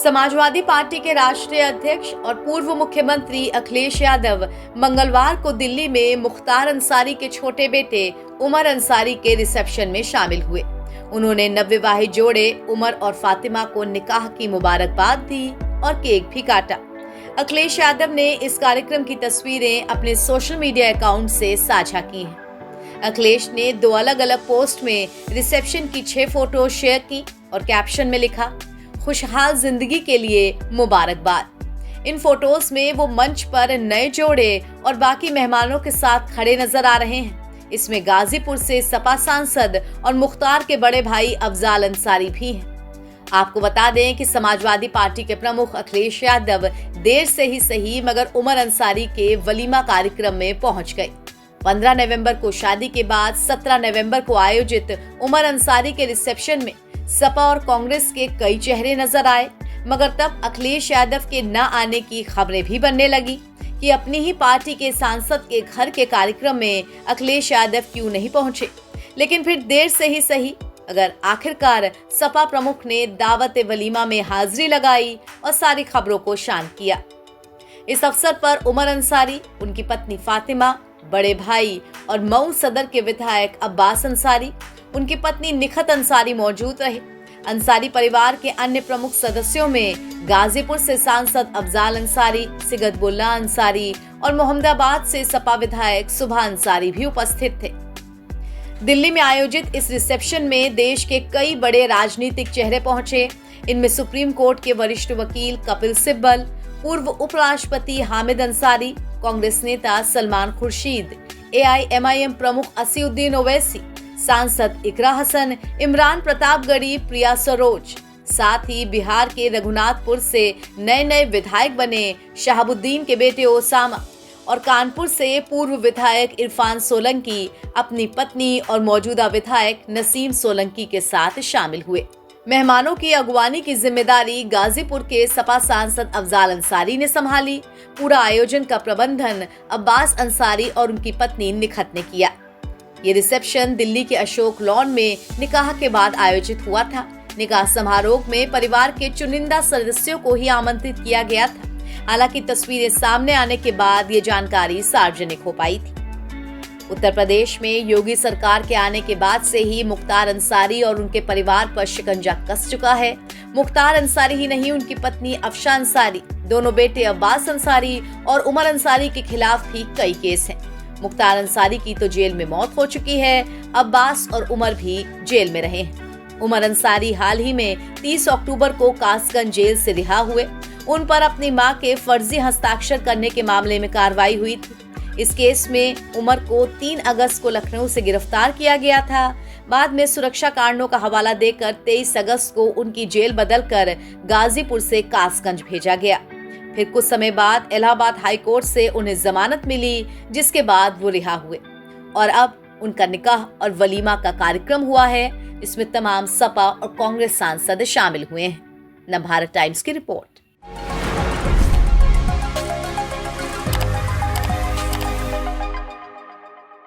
Samajwadi party के राष्ट्रीय अध्यक्ष और पूर्व मुख्यमंत्री अखिलेश यादव मंगलवार को दिल्ली में मुख्तार अंसारी के छोटे बेटे उमर अंसारी के रिसेप्शन में शामिल हुए। उन्होंने नवविवाहित जोड़े उमर और फातिमा को निकाह की मुबारकबाद दी और केक भी काटा। अखिलेश यादव ने इस कार्यक्रम की तस्वीरें अपने सोशल मीडिया अकाउंट से साझा की हैं। अखिलेश ने 2 अलग-अलग पोस्ट में रिसेप्शन की 6 फोटो शेयर की और कैप्शन में लिखा, खुशहाल जिंदगी के लिए मुबारकबाद। इन फोटोज में वो मंच पर नए जोड़े और बाकी मेहमानों के साथ खड़े नजर आ रहे हैं। इसमें गाजीपुर से सपा सांसद और मुख्तार के बड़े भाई अफजाल अंसारी भी हैं। आपको बता दें कि समाजवादी पार्टी के प्रमुख अखिलेश यादव देर से ही सही मगर उमर अंसारी के वलीमा कार्यक्रम में पहुंच गए। 15 नवंबर को शादी के बाद 17 नवंबर को आयोजित उमर अंसारी के रिसेप्शन में सपा और कांग्रेस के कई चेहरे नजर आए, मगर तब अखिलेश यादव के न आने की खबरें भी बनने लगी कि अपनी ही पार्टी के सांसद के घर के कार्यक्रम में अखिलेश यादव क्यों नहीं पहुंचे। लेकिन फिर देर से ही सही अगर आखिरकार सपा प्रमुख ने दावत वलीमा में हाजिरी लगाई और सारी खबरों को शांत किया। इस अवसर पर उमर अंसारी, उनकी पत्नी फातिमा, बड़े भाई और मऊ सदर के विधायक अब्बास अंसारी, उनकी पत्नी निखत अंसारी मौजूद रहे। अंसारी परिवार के अन्य प्रमुख सदस्यों में गाजीपुर से सांसद अफजाल अंसारी, सिगतुल्लाह अंसारी और मोहम्मदाबाद से सपा विधायक सुभा अंसारी भी उपस्थित थे। दिल्ली में आयोजित इस रिसेप्शन में देश के कई बड़े राजनीतिक चेहरे पहुंचे। इनमें सुप्रीम कोर्ट के वरिष्ठ वकील कपिल सिब्बल, पूर्व उपराष्ट्रपति हामिद अंसारी, कांग्रेस नेता सलमान खुर्शीद, AIMIM प्रमुख असीउद्दीन ओवैसी, सांसद इकरा हसन, इमरान प्रतापगढ़ी, प्रिया सरोज, साथ ही बिहार के रघुनाथपुर से नए विधायक बने शहाबुद्दीन के बेटे ओसामा और कानपुर से पूर्व विधायक इरफान सोलंकी अपनी पत्नी और मौजूदा विधायक नसीम सोलंकी के साथ शामिल हुए। मेहमानों की अगवानी की जिम्मेदारी गाजीपुर के सपा सांसद अफजाल अंसारी ने संभाली। पूरा आयोजन का प्रबंधन अब्बास अंसारी और उनकी पत्नी निखत ने किया। ये रिसेप्शन दिल्ली के अशोक लॉन में निकाह के बाद आयोजित हुआ था। निकाह समारोह में परिवार के चुनिंदा सदस्यों को ही आमंत्रित किया गया था। हालांकि तस्वीरें सामने आने के बाद ये जानकारी सार्वजनिक हो पाई थी। उत्तर प्रदेश में योगी सरकार के आने के बाद से ही मुख्तार अंसारी और उनके परिवार पर शिकंजा कस चुका है। मुख्तार अंसारी ही नहीं, उनकी पत्नी अफशा अंसारी, दोनों बेटे अब्बास अंसारी और उमर अंसारी के खिलाफ भी कई केस हैं। मुख्तार अंसारी की तो जेल में मौत हो चुकी है, अब्बास और उमर भी जेल में रहे हैं। उमर अंसारी हाल ही में 30 अक्टूबर को कासगंज जेल से रिहा हुए। उन पर अपनी मां के फर्जी हस्ताक्षर करने के मामले में कार्रवाई हुई थी। इस केस में उमर को 3 अगस्त को लखनऊ से गिरफ्तार किया गया था। बाद में सुरक्षा कारणों का हवाला देकर 23 अगस्त को उनकी जेल बदलकर गाजीपुर से कासगंज भेजा गया। फिर कुछ समय बाद इलाहाबाद हाई कोर्ट से उन्हें जमानत मिली, जिसके बाद वो रिहा हुए और अब उनका निकाह और वलीमा का कार्यक्रम हुआ है। इसमें तमाम सपा और कांग्रेस सांसद शामिल हुए हैं। नवभारत टाइम्स की रिपोर्ट।